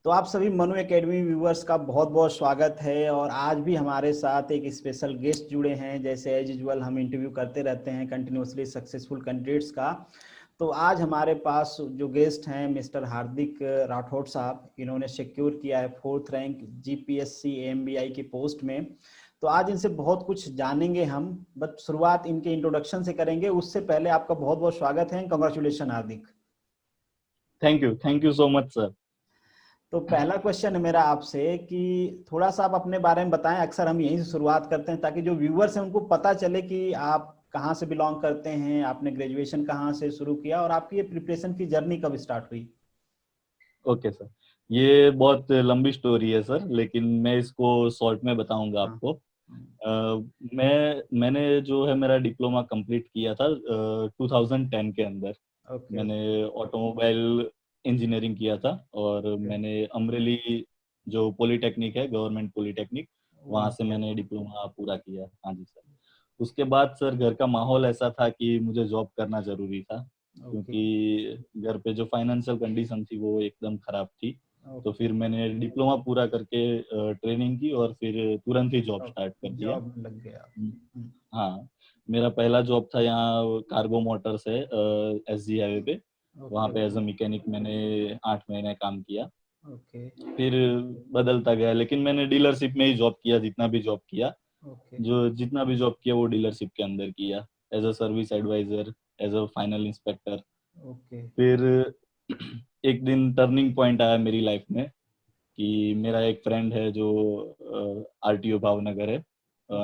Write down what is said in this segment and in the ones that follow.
तो आप सभी मनु एकेडमी व्यूअर्स का बहुत बहुत स्वागत है। और आज भी हमारे साथ एक स्पेशल गेस्ट जुड़े हैं। जैसे एज यूजुअल हम इंटरव्यू करते रहते हैं कंटिन्यूसली सक्सेसफुल कैंडिडेट्स का। तो आज हमारे पास जो गेस्ट हैं मिस्टर हार्दिक राठौड़ साहब, इन्होंने सिक्योर किया है 4th रैंक जीपीएससी एमबीआई की पोस्ट में। तो आज इनसे बहुत कुछ जानेंगे हम, बट शुरुआत इनके इंट्रोडक्शन से करेंगे। उससे पहले आपका बहुत बहुत स्वागत है, congratulation Hardik. Thank you so much sir. तो पहला क्वेश्चन है मेरा आपसे कि थोड़ा सा आप अपने बारे में बताएं। अक्सर हम यहीं से शुरुआत करते हैं ताकि जो व्यूअर्स हैं उनको पता चले कि आप कहाँ से बिलोंग करते हैं, आपने ग्रेजुएशन कहाँ से शुरू किया और आपकी ये प्रिपरेशन की जर्नी कब स्टार्ट हुई। ओके सर, ये बहुत लंबी स्टोरी है सर, लेकिन मैं इसको शॉर्ट में बताऊंगा हाँ। आपको। मैंने जो है मेरा डिप्लोमा कंप्लीट किया था 2010 के अंदर। ओके मैंने ऑटोमोबाइल इंजीनियरिंग किया था और ओके। मैंने अमरेली जो पॉलिटेक्निक है, गवर्नमेंट पॉलिटेक्निक, वहां वहाँ से किया मैंने था। डिप्लोमा पूरा किया। हाँ जी सर। उसके बाद सर घर का माहौल ऐसा था कि मुझे जॉब करना जरूरी था, ओके क्योंकि घर पे जो फाइनेंशियल कंडीशन थी वो एकदम खराब थी। तो ओके। फिर मैंने डिप्लोमा पूरा करके ट्रेनिंग की और फिर तुरंत ही जॉब स्टार्ट कर दिया। जॉब लग गया। हाँ, मेरा पहला जॉब था यहाँ कार्गो मोटर्स है, एसजी हाईवे पे। वहाँ ओके पे एज अ मैकेनिक मैंने 8 महीने काम किया। ओके फिर बदलता गया, लेकिन मैंने डीलरशिप में ही जॉब किया। जितना भी जॉब किया, ओके जितना भी जॉब किया वो डीलरशिप के अंदर किया, as a service advisor, as a final inspector. Okay फिर एक दिन टर्निंग पॉइंट आया मेरी लाइफ में कि मेरा एक फ्रेंड है जो आरटीओ भावनगर है,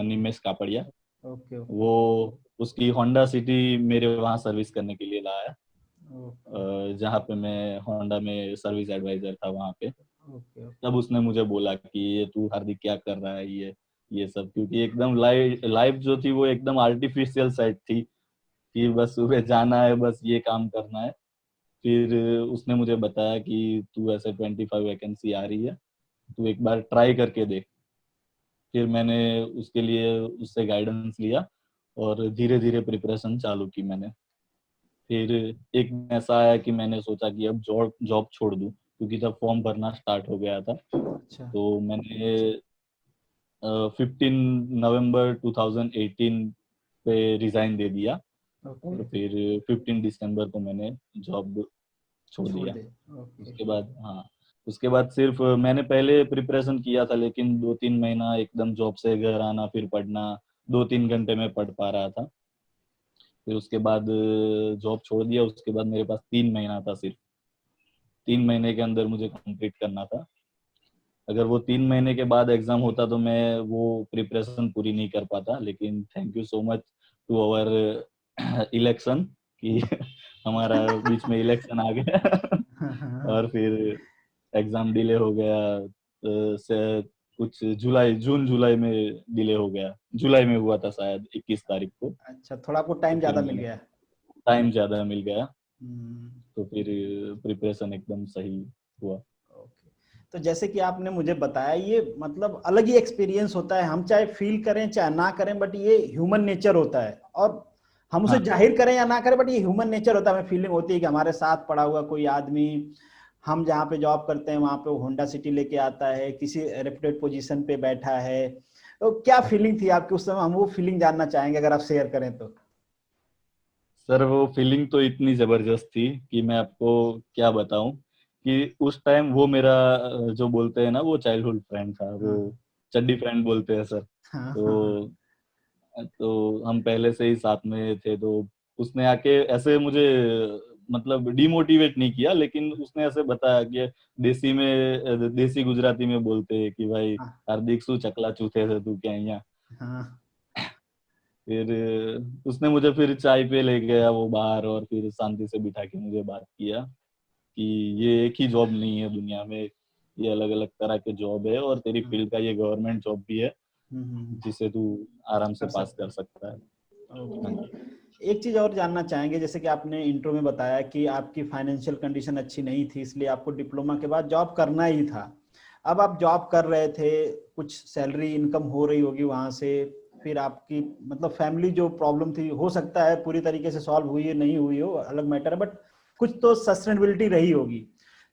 निमेश कापड़िया। ओके ओके वो उसकी होंडा सिटी मेरे वहाँ सर्विस करने के लिए लाया, ओके जहाँ पे मैं होंडा में सर्विस एडवाइजर था वहाँ पे। ओके तब उसने मुझे बोला कि ये तू हार्दिक क्या कर रहा है, ये सब, क्योंकि एकदम लाइफ जो थी वो एकदम आर्टिफिशियल साइड थी कि बस सुबह जाना है, बस ये काम करना है। फिर उसने मुझे बताया कि तू ऐसे 25 वैकेंसी आ रही है, तू एक बार ट्राई करके देख। फिर मैंने उसके लिए उससे गाइडेंस लिया और धीरे धीरे प्रिपरेशन चालू की मैंने। फिर एक दिन ऐसा आया कि मैंने सोचा कि अब जॉब जॉब छोड़ दूं, क्योंकि तब फॉर्म भरना स्टार्ट हो गया था। अच्छा तो मैंने 15 नवंबर 2018 पे रिजाइन दे दिया ओके। और फिर 15 दिसंबर को मैंने जॉब छोड़ छोड़ दिया। दे। ओके उसके बाद हाँ, उसके बाद सिर्फ मैंने पहले प्रिपरेशन किया था, लेकिन 2-3 महीना एकदम जॉब से घर आना फिर पढ़ना, 2-3 घंटे में पढ़ पा रहा था। फिर उसके बाद जॉब छोड़ दिया। उसके बाद मेरे पास 3 महीना था, सिर्फ 3 महीने के अंदर मुझे कंप्लीट करना था। अगर वो 3 महीने के बाद एग्जाम होता तो मैं वो प्रिपरेशन पूरी नहीं कर पाता। लेकिन thank you so much to our election कि हमारा बीच में इलेक्शन आ गया और फिर एग्जाम डिले हो गया। से कुछ जून जुलाई में डिले हो गया। जुलाई में हुआ था शायद 21 तारीख को। अच्छा, थोड़ा आपको तो टाइम फिर ज्यादा मिल मैंने गया। टाइम ज्यादा मिल गया, हम्म। तो फिर प्रिपरेशन एकदम सही हुआ। ओके। तो जैसे कि आपने मुझे बताया, ये मतलब अलग ही एक्सपीरियंस होता है। हम चाहे फील करें चाहे ना करें, बट ये ह्यूमन नेचर होता है। और हम उसे हाँ जाहिर करें या ना करें, बट ये ह्यूमन नेचर होता है। हमें फीलिंग होती है कि हमारे साथ पड़ा हुआ कोई आदमी, हम जहाँ पे जॉब करते हैं वहाँ पे वो होंडा सिटी लेके आता है, किसी रेपुटेड पोजीशन पे बैठा है। तो क्या फीलिंग थी आपकी उस समय, हम वो फीलिंग जानना चाहेंगे अगर आप शेयर करें तो। सर, वो फीलिंग तो इतनी जबरदस्त थी कि मैं आपको क्या बताऊं कि उस टाइम वो मेरा जो बोलते हैं ना, वो चाइल्डहुड फ्रेंड था, वो हाँ चड्डी फ्रेंड बोलते हैं सर। हाँ हाँ हाँ। तो हम पहले से ही साथ में थे। तो उसने आके ऐसे मुझे मतलब डिमोटिवेट नहीं किया, लेकिन उसने ऐसे बताया कि देसी गुजराती में बोलते हैं कि भाई हाँ हार्दिक शू चकला चूथे थे तू क्या यहाँ। हाँ। फिर उसने मुझे फिर चाय पे ले गया वो बाहर, और फिर शांति से बिठा के मुझे बात किया कि ये एक ही जॉब नहीं है दुनिया में, ये अलग अलग तरह के जॉब है, और तेरी हाँ। फील्ड का ये गवर्नमेंट जॉब भी है जिसे तू आराम से कर पास सकते कर हैं। सकता है। हाँ ओके। जी। एक चीज और जानना चाहेंगे, जैसे कि आपने इंट्रो में बताया कि आपकी फाइनेंशियल कंडीशन अच्छी नहीं थी, इसलिए आपको डिप्लोमा के बाद जॉब करना ही था। अब आप जॉब कर रहे थे, कुछ सैलरी इनकम हो रही होगी वहां से, फिर आपकी मतलब फैमिली जो प्रॉब्लम थी, हो सकता है पूरी तरीके से सॉल्व हुई है नहीं हुई हो अलग मैटर है, बट कुछ तो सस्टेनेबिलिटी रही होगी।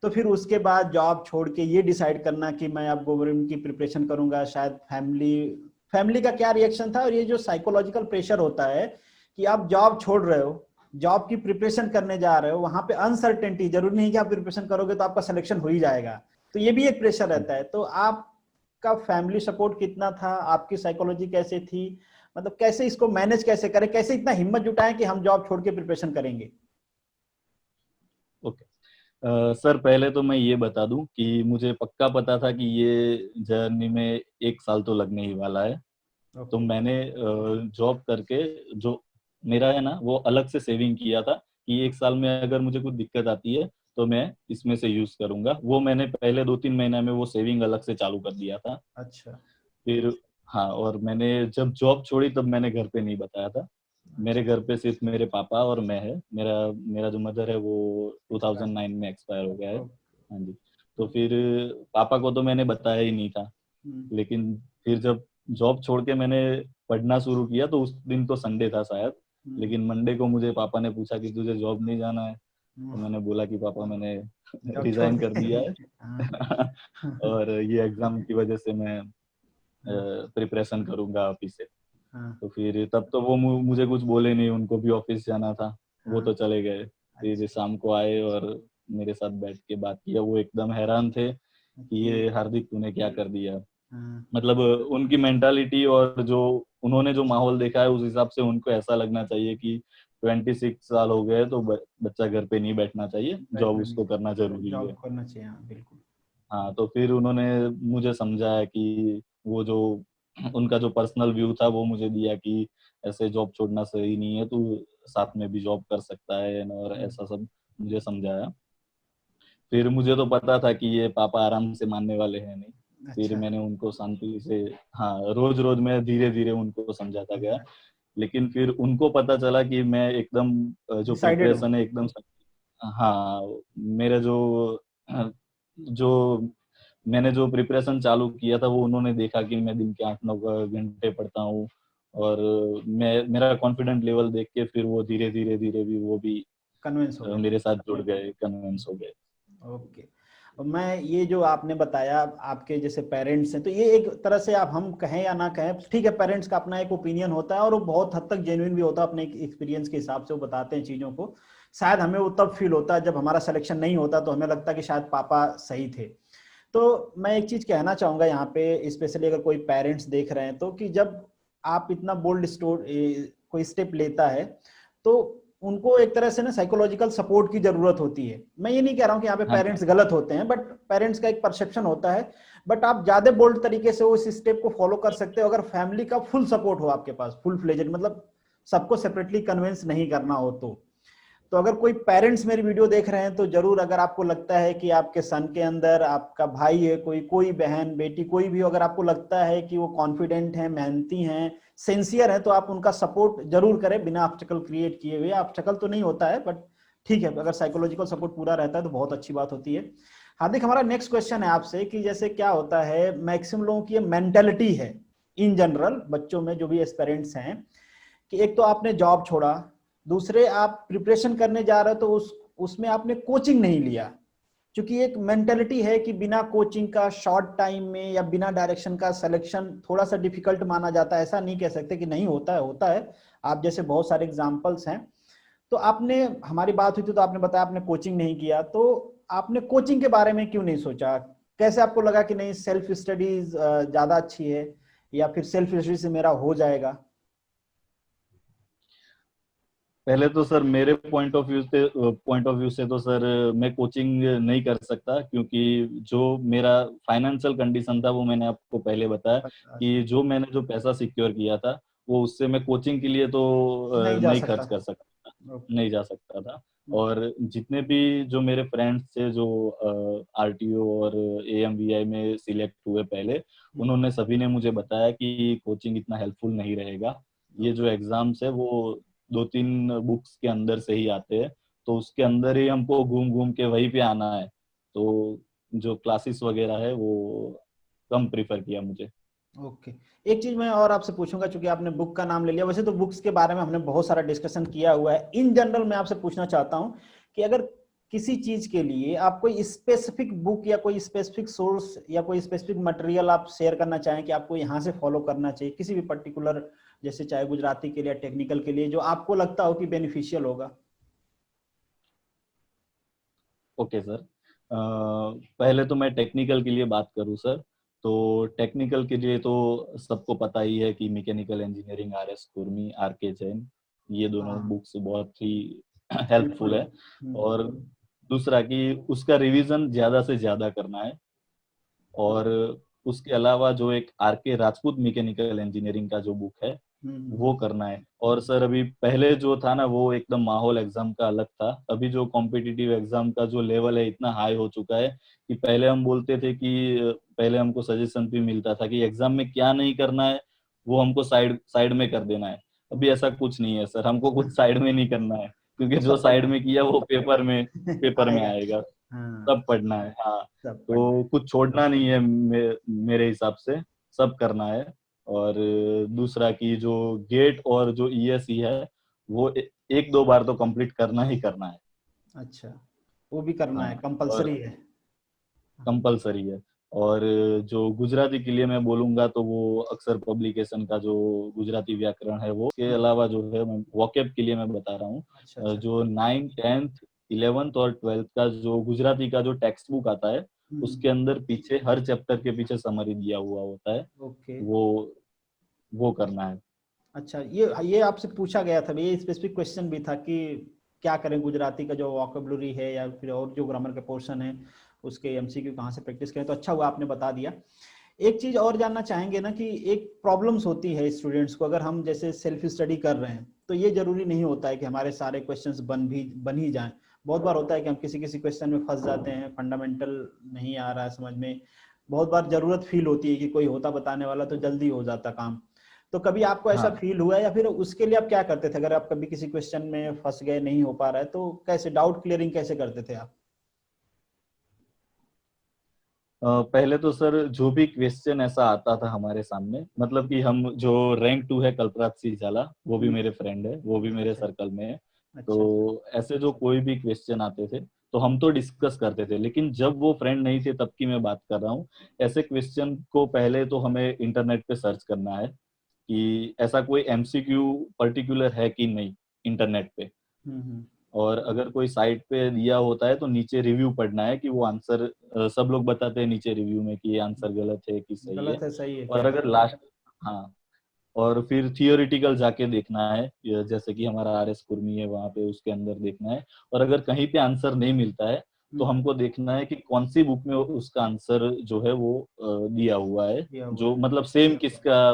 तो फिर उसके बाद जॉब छोड़ के ये डिसाइड करना कि मैं अब गवर्नमेंट की प्रिपरेशन करूंगा, शायद फैमिली का क्या रिएक्शन था, और ये जो साइकोलॉजिकल प्रेशर होता है कि आप जॉब छोड़ रहे हो, जॉब की प्रिपरेशन करने जा रहे हो, वहां पे अनसर्टेनिटी, जरूरी नहीं कि आप प्रिपरेशन करोगे तो आपका सिलेक्शन हो ही जाएगा, तो ये भी एक प्रेशर रहता है। तो आपका फैमिली सपोर्ट कितना था, आपकी साइकोलॉजी कैसे थी, मतलब कैसे इसको मैनेज कैसे करें, कैसे इतना हिम्मत जुटाएं कि हम जॉब छोड़ के प्रिपरेशन करेंगे? ओके। सर पहले तो मैं ये बता दूं कि मुझे पक्का पता था कि ये जर्नी में 1 साल तो लगने ही वाला है। तो ओके। मैंने जॉब करके जो मेरा है ना वो अलग से सेविंग किया था कि 1 साल में अगर मुझे कुछ दिक्कत आती है तो मैं इसमें से यूज करूंगा। वो मैंने पहले 2-3 महीने में वो सेविंग अलग से चालू कर दिया था। अच्छा। फिर हाँ, और मैंने जब जॉब छोड़ी तब मैंने घर पे नहीं बताया था। मेरे अच्छा। घर पे सिर्फ मेरे पापा और मैं है। मेरा मेरा जो मदर है वो एक्सपायर। 2009 में एक्सपायर हो गया है। ओके। हाँ जी। तो फिर पापा को तो मैंने बताया ही नहीं था। हम्म। लेकिन फिर जब जॉब छोड़ के मैंने पढ़ना शुरू किया तो उस दिन तो संडे था शायद, हम्म। लेकिन मंडे को मुझे पापा ने पूछा कि तुझे जॉब नहीं जाना है। तो हम्म। मैंने बोला कि पापा मैंने जॉब छोड़ रिजाइन कर दे। दिया हाँ। है और ये एग्जाम की वजह से मैं प्रिपरेशन करूंगा ऑफिस से। हाँ। तो फिर तब तो वो मुझे कुछ बोले नहीं, उनको भी ऑफिस जाना था, वो हाँ। तो चले गए। फिर अच्छा। शाम को आए और मेरे साथ बैठ के बात किया। वो एकदम हैरान थे कि ओके। ये हार्दिक तूने क्या कर दिया। हाँ। मतलब उनकी मेंटालिटी और जो उन्होंने जो माहौल देखा है उस हिसाब से उनको ऐसा लगना चाहिए कि 26 साल हो गए तो बच्चा घर पे नहीं बैठना चाहिए, जॉब बैठना नहीं उसको करना चाहिए, जरूरी है। जॉब करना चाहिए, हाँ बिल्कुल। हाँ, तो फिर उन्होंने मुझे समझाया कि वो जो उनका जो पर्सनल व्यू था वो मुझे दिया कि ऐसे जॉब छोड़ना सही नहीं है, तू साथ में भी जॉब कर सकता है और ऐसा सब मुझे समझाया। फिर मुझे तो पता था कि ये पापा आराम से मानने वाले हैं नहीं। फिर अच्छा। मैंने उनको शांति से, हाँ, रोज रोज मैं धीरे धीरे उनको समझाता गया। लेकिन फिर उनको पता चला कि मैं एकदम जो डिसाइडेड हो। प्रिपरेशन है एकदम, हाँ, मेरे जो जो मैंने जो प्रिपरेशन चालू किया था वो उन्होंने देखा कि मैं दिन के 8-9 घंटे पढ़ता हूँ। और मैं मेरा कॉन्फिडेंट लेवल देख के फिर वो धीरे धीरे धीरे भी वो भी कन्विंस हो गए। मेरे साथ जुड़ गए, कन्विंस हो गए। ओके। मैं ये जो आपने बताया, आपके जैसे पेरेंट्स हैं, तो ये एक तरह से आप, हम कहें या ना कहें, ठीक है, पेरेंट्स का अपना एक ओपिनियन होता है और वो बहुत हद तक जेन्युइन भी होता है, अपने एक्सपीरियंस के हिसाब से वो बताते हैं चीज़ों को। शायद हमें वो तब फील होता है जब हमारा सिलेक्शन नहीं होता, तो हमें लगता है कि शायद पापा सही थे। तो मैं एक चीज़ कहना चाहूँगा यहाँ पे, स्पेशली अगर कोई पेरेंट्स देख रहे हैं, तो कि जब आप इतना बोल्ड कोई स्टेप लेता है, तो उनको एक तरह से ना साइकोलॉजिकल सपोर्ट की जरूरत होती है। मैं ये नहीं कह रहा हूँ कि यहाँ पे हाँ जी। पेरेंट्स गलत होते हैं, बट पेरेंट्स का एक परसेप्शन होता है। बट आप ज्यादा बोल्ड तरीके से उस स्टेप को फॉलो कर सकते हो अगर फैमिली का फुल सपोर्ट हो आपके पास, फुल फ्लेजेड, मतलब सबको सेपरेटली कन्विंस नहीं करना हो तो अगर कोई पेरेंट्स मेरी वीडियो देख रहे हैं, तो जरूर, अगर आपको लगता है कि आपके सन के अंदर, आपका भाई है, कोई बहन बेटी कोई भी, अगर आपको लगता है कि वो कॉन्फिडेंट है, मेहनती हैं, सिंसियर है, तो आप उनका सपोर्ट जरूर करें बिना ऑब्स्टेकल क्रिएट किए हुए। ऑब्स्टेकल तो नहीं होता है, बट ठीक है, अगर साइकोलॉजिकल सपोर्ट पूरा रहता है तो बहुत अच्छी बात होती है। हार्दिक, हमारा नेक्स्ट क्वेश्चन है आपसे कि जैसे क्या होता है, मैक्सिमम लोगों की मेंटेलिटी है इन जनरल, बच्चों में जो भी एस्पिरेंट्स हैं, कि एक तो आपने जॉब छोड़ा, दूसरे आप प्रिपरेशन करने जा रहे हो, तो उसमें आपने कोचिंग नहीं लिया, क्योंकि एक मेंटेलिटी है कि बिना कोचिंग का शॉर्ट टाइम में या बिना डायरेक्शन का सिलेक्शन थोड़ा सा डिफिकल्ट माना जाता है। ऐसा नहीं कह सकते कि नहीं होता है, होता है, आप जैसे बहुत सारे एग्जांपल्स हैं। तो आपने, हमारी बात हुई थी तो आपने बताया आपने कोचिंग नहीं किया, तो आपने कोचिंग के बारे में क्यों नहीं सोचा? कैसे आपको लगा कि नहीं, सेल्फ स्टडीज ज्यादा अच्छी है, या फिर सेल्फ स्टडी से मेरा हो जाएगा? पहले तो सर मेरे पॉइंट ऑफ व्यू से तो सर मैं कोचिंग नहीं कर सकता, क्योंकि जो मेरा फाइनेंशियल कंडीशन था वो मैंने आपको पहले बताया कि जो मैंने जो पैसा सिक्योर किया था वो उससे मैं कोचिंग के लिए तो नहीं जा नहीं सकता खर्च था। कर सकता था, ओके। नहीं जा सकता था। और जितने भी जो मेरे फ्रेंड्स थे जो आरटीओ और एएमवीआई में सिलेक्ट हुए पहले, उन्होंने सभी ने मुझे बताया कि कोचिंग इतना हेल्पफुल नहीं रहेगा। ये जो एग्जाम्स है वो 2-3 बुक्स के अंदर से ही आते हैं, तो उसके अंदर ही हमको घूम घूम के वहीं पे आना है। तो जो क्लासेस वगैरह है वो कम प्रीफर किया मुझे। ओके। एक चीज मैं और आपसे पूछूंगा, चूंकि आपने बुक का नाम ले लिया, वैसे तो बुक्स के बारे में हमने बहुत सारा डिस्कशन किया हुआ है, इन जनरल मैं आपसे पूछना चाहता हूँ कि अगर किसी चीज के लिए आप कोई स्पेसिफिक बुक या कोई स्पेसिफिक सोर्स या कोई स्पेसिफिक मटेरियल आप शेयर करना चाहें कि आपको यहाँ से फॉलो करना चाहिए किसी भी पर्टिकुलर, जैसे चाहे गुजराती के लिए, टेक्निकल के लिए, जो आपको लगता हो कि बेनिफिशियल होगा? ओके सर, पहले तो मैं टेक्निकल के लिए बात करूँ सर, तो टेक्निकल के लिए तो सबको पता ही है कि mechanical engineering RS Kurmi, RK Jain, ये दोनों हाँ, बुक्स बहुत ही हेल्पफुल हेल्पफुल है। है। और दूसरा कि उसका रिवीजन ज्यादा से ज्यादा करना है। और उसके अलावा जो एक RK राजपूत मैकेनिकल इंजीनियरिंग का जो बुक है वो करना है। और सर अभी पहले जो था ना वो एकदम माहौल एग्जाम का अलग था, अभी जो कॉम्पिटिटिव एग्जाम का जो लेवल है इतना हाई हो चुका है कि पहले हम बोलते थे कि पहले हमको सजेशन भी मिलता था कि एग्जाम में क्या नहीं करना है वो हमको साइड साइड में कर देना है। अभी ऐसा कुछ नहीं है सर, हमको कुछ साइड में नहीं करना है, क्योंकि वो जो सब साइड पढ़ना में किया वो पेपर में आएगा। आएगा। हाँ, सब पढ़ना है, हाँ। सब पढ़ना तो कुछ छोड़ना नहीं है मेरे हिसाब से, सब करना है। और दूसरा कि जो गेट और जो ESE है वो एक दो बार तो कंप्लीट करना ही करना है। है। अच्छा, वो भी करना है, हाँ, और कंपलसरी है। कंपलसरी है। और जो गुजराती के लिए मैं बोलूंगा तो वो अक्षर पब्लिकेशन का जो गुजराती व्याकरण है वो, के अलावा जो है वोकेब के लिए मैं बता रहा हूँ, अच्छा अच्छा। जो 9th 10th 11th और 12th का जो गुजराती का जो टेक्स्ट बुक आता है उसके अंदर पीछे हर चैप्टर के पीछे समरी दिया हुआ होता है, ओके। वो वो करना है। अच्छा, ये आपसे पूछा गया था, ये स्पेसिफिक क्वेश्चन भी था कि क्या करें, गुजराती का जो वोकेबुलरी है या फिर और जो ग्रामर का पोर्शन है उसके MCQ कहाँ से प्रैक्टिस करें, तो अच्छा हुआ आपने बता दिया। एक चीज और जानना चाहेंगे ना कि एक प्रॉब्लम्स होती है स्टूडेंट्स को, अगर हम जैसे सेल्फ स्टडी कर रहे हैं तो ये जरूरी नहीं होता है कि हमारे सारे क्वेश्चंस बन ही जाएं। बहुत बार होता है कि हम किसी किसी क्वेश्चन में फंस जाते हैं, फंडामेंटल नहीं आ रहा है समझ में, बहुत बार जरूरत फील होती है कि कोई होता बताने वाला तो जल्दी हो जाता काम। तो कभी आपको ऐसा हाँ, फील हुआ है, या फिर उसके लिए आप क्या करते थे अगर आप कभी किसी क्वेश्चन में फंस गए, नहीं हो पा रहा है, तो कैसे डाउट क्लियरिंग कैसे करते थे आप? पहले तो सर जो भी क्वेश्चन ऐसा आता था हमारे सामने, मतलब कि हम जो रैंक 2 है कल्पराज सिंह झाला, वो भी मेरे फ्रेंड है, वो भी मेरे अच्छा सर्कल में है। अच्छा। तो ऐसे जो कोई भी क्वेश्चन आते थे तो हम तो डिस्कस करते थे, लेकिन जब वो फ्रेंड नहीं थे तब की मैं बात कर रहा हूँ। ऐसे क्वेश्चन को पहले तो हमें इंटरनेट पे सर्च करना है कि ऐसा कोई MCQ पर्टिकुलर है कि नहीं इंटरनेट पे। हम्म। और अगर कोई साइट पे दिया होता है तो नीचे रिव्यू पढ़ना है कि वो आंसर, सब लोग बताते हैं नीचे रिव्यू में कि ये आंसर गलत है कि सही है। गलत है, सही है, और क्या अगर करें? लास्ट, हाँ, और फिर थियोरिटिकल जाके देखना है, जैसे कि हमारा RS कुर्मी है वहां पे, उसके अंदर देखना है। और अगर कहीं पे आंसर नहीं मिलता है तो हम्म, हमको देखना है कि कौन सी बुक में उसका आंसर जो है वो दिया हुआ है, दिया हुआ जो है। मतलब सेम किसका,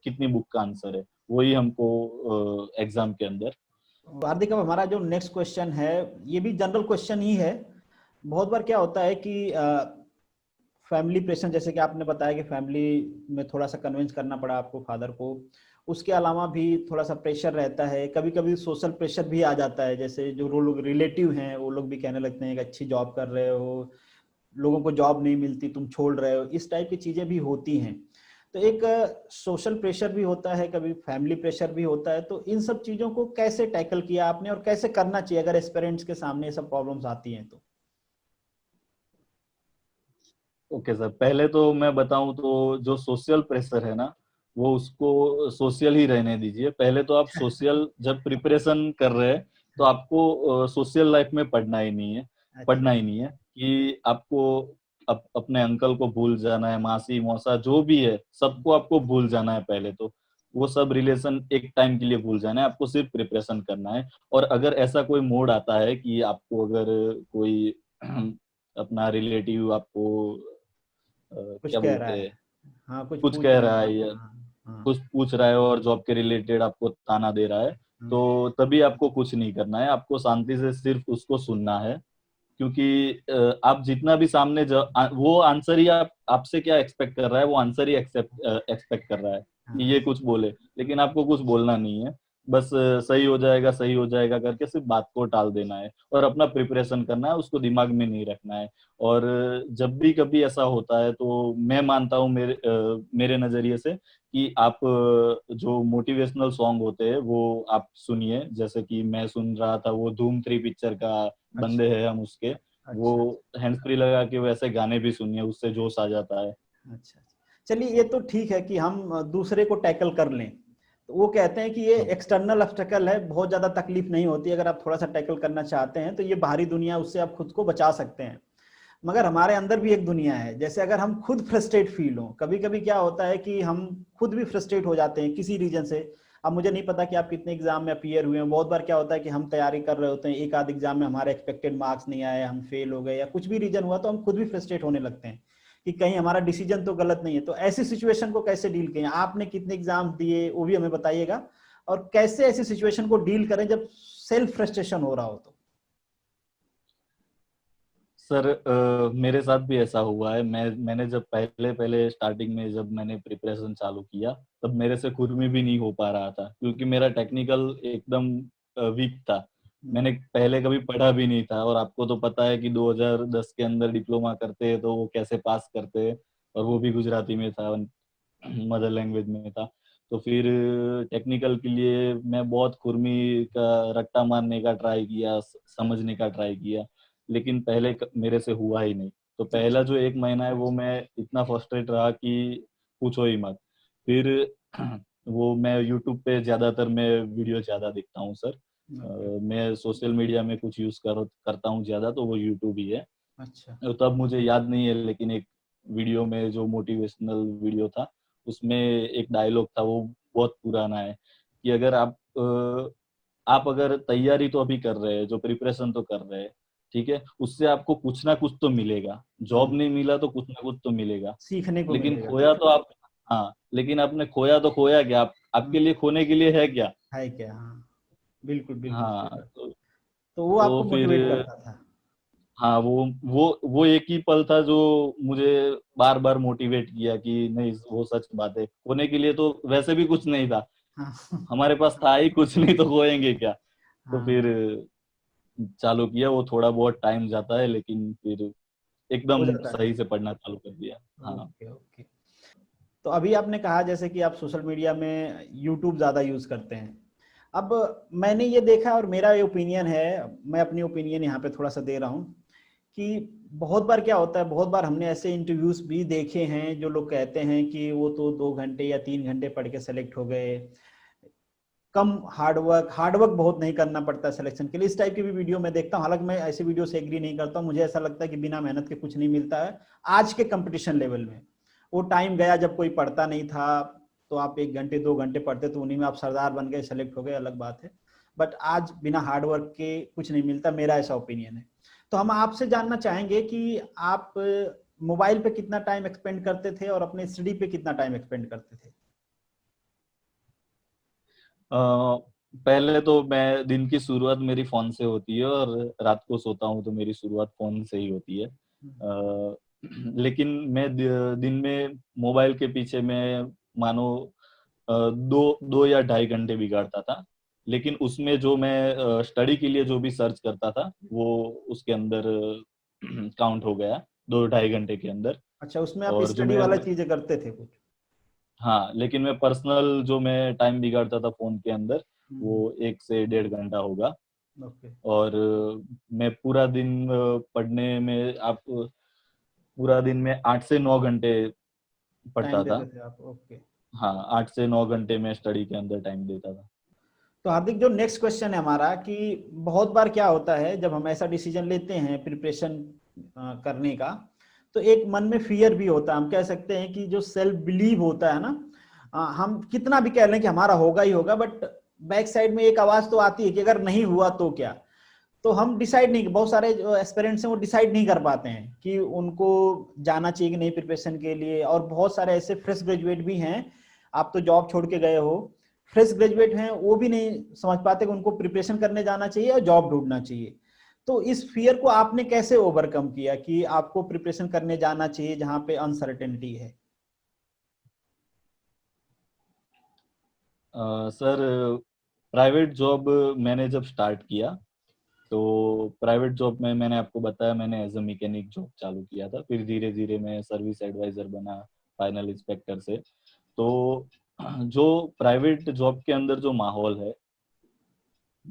कितनी बुक का आंसर है, वही हमको एग्जाम के अंदर। हार्दिक, अब हमारा जो नेक्स्ट क्वेश्चन है ये भी जनरल क्वेश्चन ही है। बहुत बार क्या होता है कि फैमिली प्रेशर, जैसे कि आपने बताया कि फैमिली में थोड़ा सा कन्विंस करना पड़ा आपको, फादर को, उसके अलावा भी थोड़ा सा प्रेशर रहता है, कभी कभी सोशल प्रेशर भी आ जाता है, जैसे जो लोग रिलेटिव हैं वो लोग भी कहने लगते हैं कि अच्छी जॉब कर रहे हो, लोगों को जॉब नहीं मिलती, तुम छोड़ रहे हो, इस टाइप की चीजें भी होती हैं। तो एक सोशल प्रेशर भी होता है, कभी फैमिली प्रेशर भी होता है, तो इन सब चीजों को कैसे टैकल किया आपने और कैसे करना चाहिए अगर एस्पिरेंट्स के सामने ये सब प्रॉब्लम्स आती हैं तो? ओके सर, पहले तो मैं बताऊं तो जो सोशल प्रेशर है ना वो उसको सोशल ही रहने दीजिए। पहले तो आप सोशल जब प्रिपरेशन कर रहे हैं तो आपको सोशल लाइफ में पढ़ना ही नहीं है, अच्छा। पढ़ना ही नहीं है कि आपको अपने अंकल को भूल जाना है, मासी मौसा जो भी है सबको आपको भूल जाना है। पहले तो वो सब रिलेशन एक टाइम के लिए भूल जाना है, आपको सिर्फ प्रिपरेशन करना है। और अगर ऐसा कोई मोड आता है कि आपको अगर कोई अपना रिलेटिव आपको कुछ क्या कह रहा बोलते है, हैं, हाँ, कुछ कुछ पूछ कह रहे रहा हैं। है या हाँ हाँ कुछ पूछ रहा है और जॉब के रिलेटेड आपको ताना दे रहा है, हाँ। तो तभी आपको कुछ नहीं करना है, आपको शांति से सिर्फ उसको सुनना है। क्योंकि आप जितना भी सामने वो आंसर ही आपसे क्या एक्सपेक्ट कर रहा है, वो आंसर ही एक्सपेक्ट कर रहा है कि हाँ, ये कुछ बोले, लेकिन आपको कुछ बोलना नहीं है। बस सही हो जाएगा करके सिर्फ बात को टाल देना है और अपना प्रिपरेशन करना है, उसको दिमाग में नहीं रखना है। और जब भी कभी ऐसा होता है तो मैं मानता हूँ मेरे नजरिए से कि आप जो मोटिवेशनल सॉन्ग होते हैं वो आप सुनिए। जैसे कि मैं सुन रहा था वो धूम 3 पिक्चर का अच्छा बंदे हैं हम उसके, वो अच्छा हैंड्स फ्री लगा के वैसे गाने भी सुनिए, उससे जोश आ जाता है। अच्छा। चलिए ये तो ठीक है कि हम दूसरे को टैकल कर लें। तो वो कहते हैं कि ये हाँ एक्सटर्नल ऑब्स्टेकल है, बहुत ज्यादा तकलीफ नहीं होती। अगर आप थोड़ा सा टैकल करना चाहते हैं तो ये बाहरी दुनिया, उससे आप खुद को बचा सकते हैं। मगर हमारे अंदर भी एक दुनिया है। जैसे अगर हम खुद फ्रस्ट्रेट फील हो, कभी कभी क्या होता है कि हम खुद भी फ्रस्ट्रेट हो जाते हैं किसी रीजन से। अब मुझे नहीं पता कि आप कितने एग्जाम में अपीयर हुए हैं। बहुत बार क्या होता है कि हम तैयारी कर रहे होते हैं, एक आध एग्जाम में हमारे एक्सपेक्टेड मार्क्स नहीं आए, हम फेल हो गए या कुछ भी रीजन हुआ, तो हम खुद भी फ्रस्ट्रेट होने लगते हैं कि कहीं हमारा डिसीजन तो गलत नहीं है। तो ऐसी सिचुएशन को कैसे डील किया आपने, कितने एग्जाम दिए वो भी हमें बताइएगा, और कैसे ऐसी सिचुएशन को डील करें जब सेल्फ फ्रस्ट्रेशन हो रहा हो तो। सर, मेरे साथ भी ऐसा हुआ है। मैंने जब पहले पहले स्टार्टिंग में जब मैंने प्रिपरेशन चालू किया तब मेरे से खुद में भी नहीं हो पा रहा था, क्योंकि मेरा टेक्निकल एकदम वीक था। मैंने पहले कभी पढ़ा भी नहीं था, और आपको तो पता है कि 2010 के अंदर डिप्लोमा करते हैं तो वो कैसे पास करते हैं, और वो भी गुजराती में था, मदर लैंग्वेज में था। तो फिर टेक्निकल के लिए मैं बहुत खुरमी का रट्टा मारने का ट्राई किया, समझने का ट्राई किया, लेकिन मेरे से हुआ ही नहीं। तो पहला अच्छा जो 1 महीना है वो मैं इतना फ्रस्ट्रेट रहा कि पूछो ही मत। फिर वो मैं यूट्यूब पे ज्यादातर मैं वीडियो ज्यादा देखता हूँ सर। ओके। मैं सोशल मीडिया में कुछ यूज करता हूँ ज्यादा, तो वो यूट्यूब ही है। अच्छा तो तब मुझे याद नहीं है, लेकिन एक वीडियो में जो मोटिवेशनल वीडियो था उसमें एक डायलॉग था, वो बहुत पुराना है कि अगर आप अगर तैयारी तो अभी कर रहे हैं, जो प्रिपरेशन तो कर रहे हैं, ठीक है, उससे आपको कुछ ना कुछ तो मिलेगा। जॉब हम्म, नहीं मिला तो कुछ ना कुछ तो मिलेगा। सीखने को लेकिन मिलेगा। खोया तो आप, हाँ, लेकिन आपने खोया तो खोया क्या, हम्म, आपके लिए खोने के लिए है क्या? है क्या, हाँ। बिल्कुल बिल्कुल सही हाँ बात। तो वो तो आपको फिर मोटिवेट करता था। हाँ, वो एक ही पल था जो मुझे बार बार मोटिवेट किया कि नहीं, वो सच बात है, खोने के लिए तो वैसे भी कुछ नहीं था, हाँ हमारे पास था ही कुछ नहीं, तो खोएंगे क्या। तो फिर हाँ। चालू किया, वो थोड़ा बहुत टाइम जाता है, लेकिन फिर हो एकदम जाता है। सही से पढ़ना चालू कर दिया। हाँ ओके ओके। तो अभी आपने कहा जैसे कि आप सोशल मीडिया में यूट्यूब ज़्यादा यूज़ करते हैं। अब मैंने ये देखा, और मेरा ये ओपिनियन है, मैं अपनी ओपिनियन यहाँ पे थोड़ा सा दे रहा हूँ कि बहुत बार क्या होता है, बहुत बार हमने ऐसे इंटरव्यूज भी देखे हैं जो लोग कहते हैं कि वो तो 2 घंटे या 3 घंटे पढ़ के सेलेक्ट हो गए। कम हार्डवर्क बहुत नहीं करना पड़ता सिलेक्शन के लिए। इस टाइप की भी वीडियो मैं देखता हूँ। हालांकि मैं ऐसे वीडियो से एग्री नहीं करता हूँ। मुझे ऐसा लगता है कि बिना मेहनत के कुछ नहीं मिलता है आज के कंपटीशन लेवल में। वो टाइम गया जब कोई पढ़ता नहीं था, तो आप 1 घंटे 2 घंटे पढ़ते तो उन्हीं में आप सरदार बन गए, सेलेक्ट हो गए, अलग बात है। बट आज बिना हार्डवर्क के कुछ नहीं मिलता, मेरा ऐसा ओपिनियन है। तो हम आपसे जानना चाहेंगे कि आप मोबाइल पे कितना टाइम एक्सपेंड करते थे और अपने स्टडी पे कितना टाइम एक्सपेंड करते थे। अ, पहले तो मैं दिन की शुरुआत मेरी फोन से होती है, और रात को सोता हूँ तो मेरी शुरुआत फोन से ही होती है। लेकिन मैं दिन में मोबाइल के पीछे मैं मानो 2 या 2.5 घंटे बिगाड़ता था। लेकिन उसमें जो मैं स्टडी के लिए जो भी सर्च करता था वो उसके अंदर काउंट हो गया 2 ढाई घंटे के अंदर। अच्छा, उसमें आप और जो स्टडी मैं, वाला चीजें करते थे कुछ। हाँ, लेकिन मैं पर्सनल जो मैं टाइम बिगाड़ता था फोन के अंदर वो हम्म, 1 से 1.5 घंटा होगा। ओके। और मैं पूरा दिन पढ़ने में, आप पूरा दिन में 8 से 9 घंटे टाइम पढ़ता देते था। थे आप, ओके। हाँ, 8 से 9 घंटे में स्टडी के अंदर टाइम देता था। तो हार्दिक, जो नेक्स्ट क्वेश्चन है हमारा कि बहुत बार क्या होता है जब हम ऐसा डिसीजन लेते हैं प्रिपरेशन करने का, तो एक मन में फियर भी होता है। हम कह सकते हैं कि जो सेल्फ बिलीव होता है ना, हम कितना भी कह लें कि हमारा होगा ही होगा, बट बैक साइड में एक आवाज तो आती है कि अगर नहीं हुआ तो क्या। तो हम डिसाइड नहीं, बहुत सारे जो एस्पिरेंट्स हैं वो डिसाइड नहीं कर पाते हैं कि उनको जाना चाहिए कि नहीं प्रिपरेशन के लिए। और बहुत सारे ऐसे फ्रेश ग्रेजुएट भी हैं, आप तो जॉब छोड़ के गए हो, फ्रेश ग्रेजुएट हैं, वो भी नहीं समझ पाते कि उनको प्रिपरेशन करने जाना चाहिए और जॉब ढूंढना चाहिए। तो इस फियर को आपने कैसे ओवरकम किया कि आपको प्रिपरेशन करने जाना चाहिए जहां पे अनसर्टेनिटी है। सर, प्राइवेट जॉब मैंने जब स्टार्ट किया, तो प्राइवेट जॉब में मैंने आपको बताया, मैंने एज अ मैकेनिक जॉब चालू किया था, फिर धीरे धीरे मैं सर्विस एडवाइजर बना, फाइनल इंस्पेक्टर से। तो जो प्राइवेट जॉब के अंदर जो माहौल है,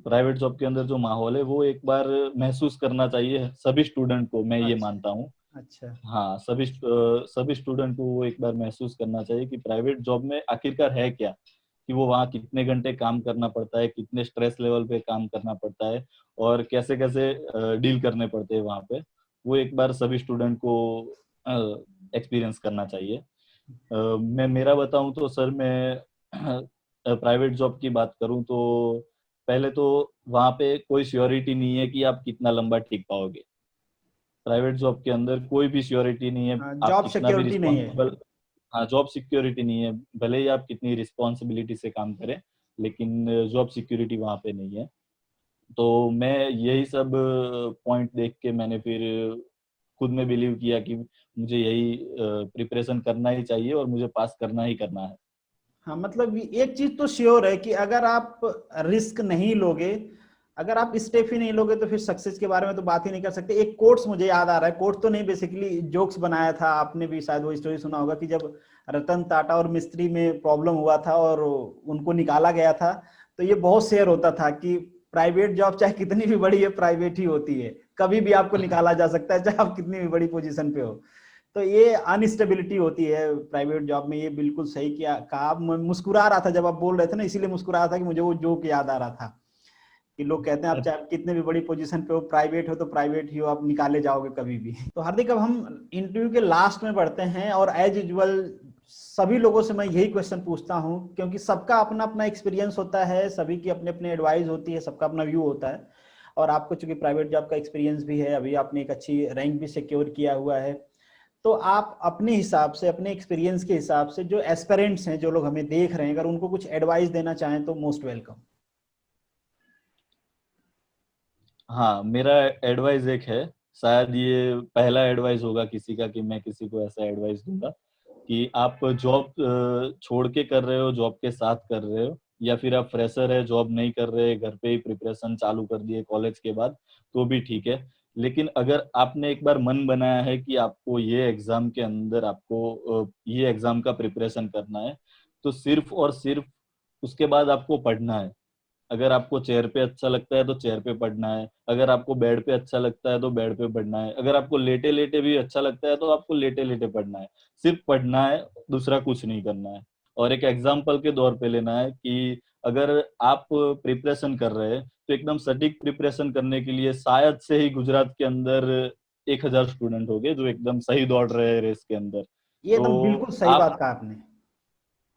प्राइवेट जॉब के अंदर जो माहौल है, वो एक बार महसूस करना चाहिए सभी स्टूडेंट को, मैं ये अच्छा। मानता हूँ। अच्छा। हाँ, सभी स्टूडेंट को वो एक बार महसूस करना चाहिए कि प्राइवेट जॉब में आखिरकार है क्या, कि वो वहाँ कितने घंटे काम करना पड़ता है, कितने स्ट्रेस लेवल पे काम करना पड़ता है, और कैसे कैसे डील करने पड़ते हैं वहाँ पे। वो एक बार सभी स्टूडेंट को एक्सपीरियंस करना चाहिए। मैं मेरा बताऊं तो सर, मैं प्राइवेट जॉब की बात करूं तो पहले तो वहाँ पे कोई श्योरिटी नहीं है कि आप कितना लंबा टिक पाओगे। प्राइवेट जॉब के अंदर कोई भी श्योरिटी नहीं है, हाँ, आप जॉब कितना भी सिक्योरिटी नहीं है। रिस्पॉन्सिबल। हाँ, जॉब सिक्योरिटी नहीं है, भले ही आप कितनी रिस्पॉन्सिबिलिटी से काम करें, लेकिन जॉब सिक्योरिटी वहाँ पे नहीं है। तो मैं यही सब पॉइंट देख के मैंने फिर खुद में बिलीव किया कि मुझे यही प्रिपरेशन करना ही चाहिए और मुझे पास करना ही करना है। हाँ, मतलब एक चीज तो श्योर है कि अगर आप रिस्क नहीं लोगे, अगर आप स्टेप ही नहीं लोगे, तो फिर सक्सेस के बारे में तो बात ही नहीं कर सकते। एक कोट्स मुझे याद आ रहा है, कोट तो नहीं, बेसिकली जोक्स बनाया था, आपने भी शायद वो स्टोरी सुना होगा, कि जब रतन टाटा और मिस्त्री में प्रॉब्लम हुआ था और उनको निकाला गया था, तो ये बहुत शेयर होता था कि प्राइवेट जॉब चाहे कितनी भी बड़ी है, प्राइवेट ही होती है, कभी भी आपको निकाला जा सकता है, चाहे आप कितनी भी बड़ी पोजीशन पे हो। तो ये अनस्टेबिलिटी होती है प्राइवेट जॉब में, ये बिल्कुल सही किया कहा। आप, मैं मुस्कुरा रहा था जब आप बोल रहे थे ना, इसीलिए मुस्कुरा रहा था कि मुझे वो जोक याद आ रहा था कि लोग कहते हैं आप चाहे कितने भी बड़ी पोजीशन पे हो, प्राइवेट हो तो प्राइवेट ही हो, आप निकाले जाओगे कभी भी। तो हार्दिक, अब हम इंटरव्यू के लास्ट में बढ़ते हैं, और एज यूजुअल सभी लोगों से मैं यही क्वेश्चन पूछता हूं, क्योंकि सबका अपना अपना एक्सपीरियंस होता है, सभी की अपने अपने एडवाइस होती है, सबका अपना व्यू होता है। और आपको चूंकि प्राइवेट जॉब का एक्सपीरियंस भी है, अभी आपने एक अच्छी रैंक भी सिक्योर किया हुआ है, तो आप अपने हिसाब से, अपने एक्सपीरियंस के हिसाब से, जो एस्पिरेंट्स हैं, जो लोग हमें देख रहे हैं, अगर उनको कुछ एडवाइस देना चाहें तो मोस्ट वेलकम। हाँ, मेरा एडवाइस एक है, शायद ये पहला एडवाइस होगा किसी का कि मैं किसी को ऐसा एडवाइस दूंगा कि आप जॉब छोड़ के कर रहे हो, जॉब के साथ कर रहे हो, या फिर आप फ्रेशर है, जॉब नहीं कर रहे, घर पे ही प्रिपरेशन चालू कर दिए कॉलेज के बाद, तो भी ठीक है। लेकिन अगर आपने एक बार मन बनाया है कि आपको ये एग्जाम के अंदर आपको ये एग्जाम का प्रिपरेशन करना है, तो सिर्फ और सिर्फ उसके बाद आपको पढ़ना है। अगर आपको चेयर पे अच्छा लगता है तो चेयर पे पढ़ना है, अगर आपको बेड पे अच्छा लगता है तो बेड पे पढ़ना है, अगर आपको लेटे लेटे भी अच्छा लगता है तो आपको लेटे लेटे पढ़ना है। सिर्फ पढ़ना है, दूसरा कुछ नहीं करना है। और एक एग्जाम्पल के तौर पे लेना है कि अगर आप प्रिपरेशन कर रहे हैं, तो एकदम सटीक प्रिपरेशन करने के लिए शायद से ही गुजरात के अंदर 1,000 स्टूडेंट होंगे जो एकदम सही दौड़ रहे हैं रेस के अंदर। ये एकदम तो बिल्कुल सही आप, बात कहा आपने।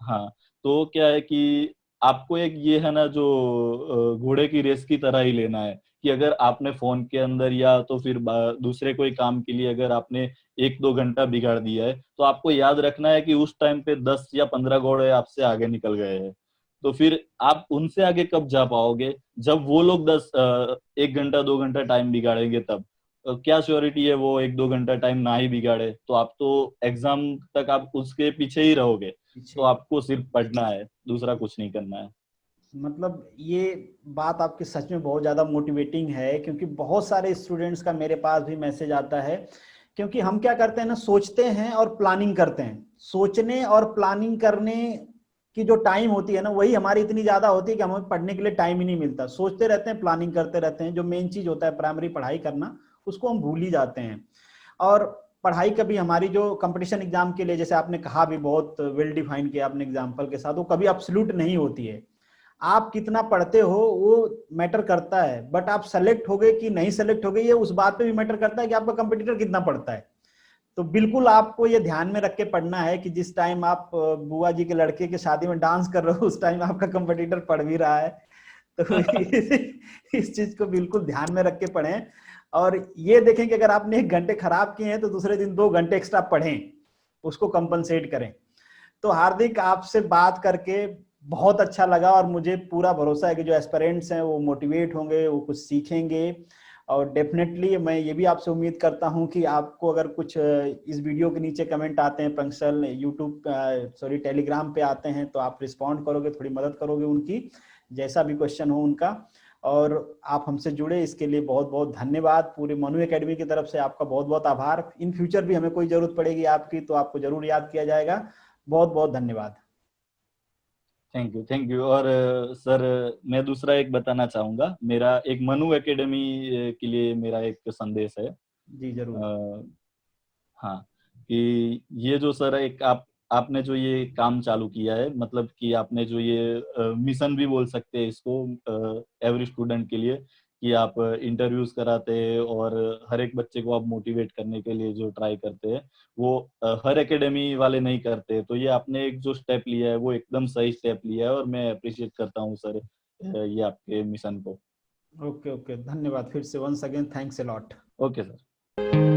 हाँ, तो क्या है कि आपको एक ये है ना, जो घोड़े की रेस की तरह ही लेना है, कि अगर आपने फोन के अंदर या तो फिर दूसरे कोई काम के लिए अगर आपने 1-2 घंटा बिगाड़ दिया है, तो आपको याद रखना है कि उस टाइम पे 10 या 15 घोड़े आपसे आगे निकल गए हैं। तो फिर आप उनसे आगे कब जा पाओगे, जब वो लोग 1 घंटा 2 घंटा टाइम बिगाड़ेंगे तब। क्या श्योरिटी है वो 1-2 घंटा टाइम ना ही बिगाड़े, तो आप तो एग्जाम तक आप उसके पीछे ही रहोगे। तो पीछे। आपको सिर्फ पढ़ना है, दूसरा कुछ नहीं करना है। मतलब ये बात आपकी सच में बहुत ज़्यादा मोटिवेटिंग है, क्योंकि बहुत सारे स्टूडेंट्स का मेरे पास भी मैसेज आता है। क्योंकि हम क्या करते हैं ना, सोचते हैं और प्लानिंग करते हैं, सोचने और प्लानिंग करने की जो टाइम होती है ना, वही हमारी इतनी ज़्यादा होती है कि हमें पढ़ने के लिए टाइम ही नहीं मिलता। सोचते रहते हैं, प्लानिंग करते रहते हैं, जो मेन चीज़ होता है प्राइमरी पढ़ाई करना, उसको हम भूल ही जाते हैं। और पढ़ाई कभी हमारी जो कंपटीशन एग्जाम के लिए, जैसे आपने कहा भी, बहुत वेल डिफाइन किया आपने एग्जाम्पल के साथ, वो कभी एब्सोल्यूट नहीं होती है। आप कितना पढ़ते हो वो मैटर करता है, बट आप सेलेक्ट हो गए कि नहीं सेलेक्ट हो गए, ये उस बात पे भी मैटर करता है कि आपका कंपटीटर कितना पढ़ता है। तो बिल्कुल आपको ये ध्यान में रख के पढ़ना है कि जिस टाइम आप बुआ जी के लड़के के शादी में डांस कर रहे हो, उस टाइम आपका कंपटीटर पढ़ भी रहा है। तो इस चीज को बिल्कुल ध्यान में रख के पढ़ें। और ये देखें कि अगर आपने 1 घंटे खराब किए हैं, तो दूसरे दिन 2 घंटे एक्स्ट्रा पढ़ें, उसको कंपनसेट करें। तो हार्दिक, आपसे बात करके बहुत अच्छा लगा, और मुझे पूरा भरोसा है कि जो एस्पिरेंट्स हैं वो मोटिवेट होंगे, वो कुछ सीखेंगे। और डेफिनेटली मैं ये भी आपसे उम्मीद करता हूं कि आपको अगर कुछ इस वीडियो के नीचे कमेंट आते हैं, पंक्चुअल यूट्यूब, सॉरी टेलीग्राम पे आते हैं, तो आप रिस्पॉन्ड करोगे, थोड़ी मदद करोगे उनकी, जैसा भी क्वेश्चन हो उनका। और आप हमसे जुड़े इसके लिए बहुत बहुत धन्यवाद। पूरे मनु एकेडमी की तरफ से आपका बहुत बहुत आभार। इन फ्यूचर भी हमें कोई जरूरत पड़ेगी आपकी तो आपको जरूर याद किया जाएगा। बहुत बहुत धन्यवाद। Thank you. और सर मैं दूसरा एक बताना चाहूंगा, मेरा एक मनु एकेडमी के लिए मेरा एक संदेश है। जी जरूर। हाँ, कि ये जो सर एक आपने जो ये काम चालू किया है, मतलब कि आपने जो ये मिशन भी बोल सकते हैं इसको एवरी स्टूडेंट के लिए, कि आप इंटरव्यूज कराते हैं और हर एक बच्चे को आप मोटिवेट करने के लिए जो ट्राई करते हैं, वो हर एकेडमी वाले नहीं करते। तो ये आपने एक जो स्टेप लिया है वो एकदम सही स्टेप लिया है, और मैं अप्रिशिएट करता हूँ सर ये आपके मिशन को। ओके ओके, धन्यवाद फिर से, once again thanks a lot. Okay sir.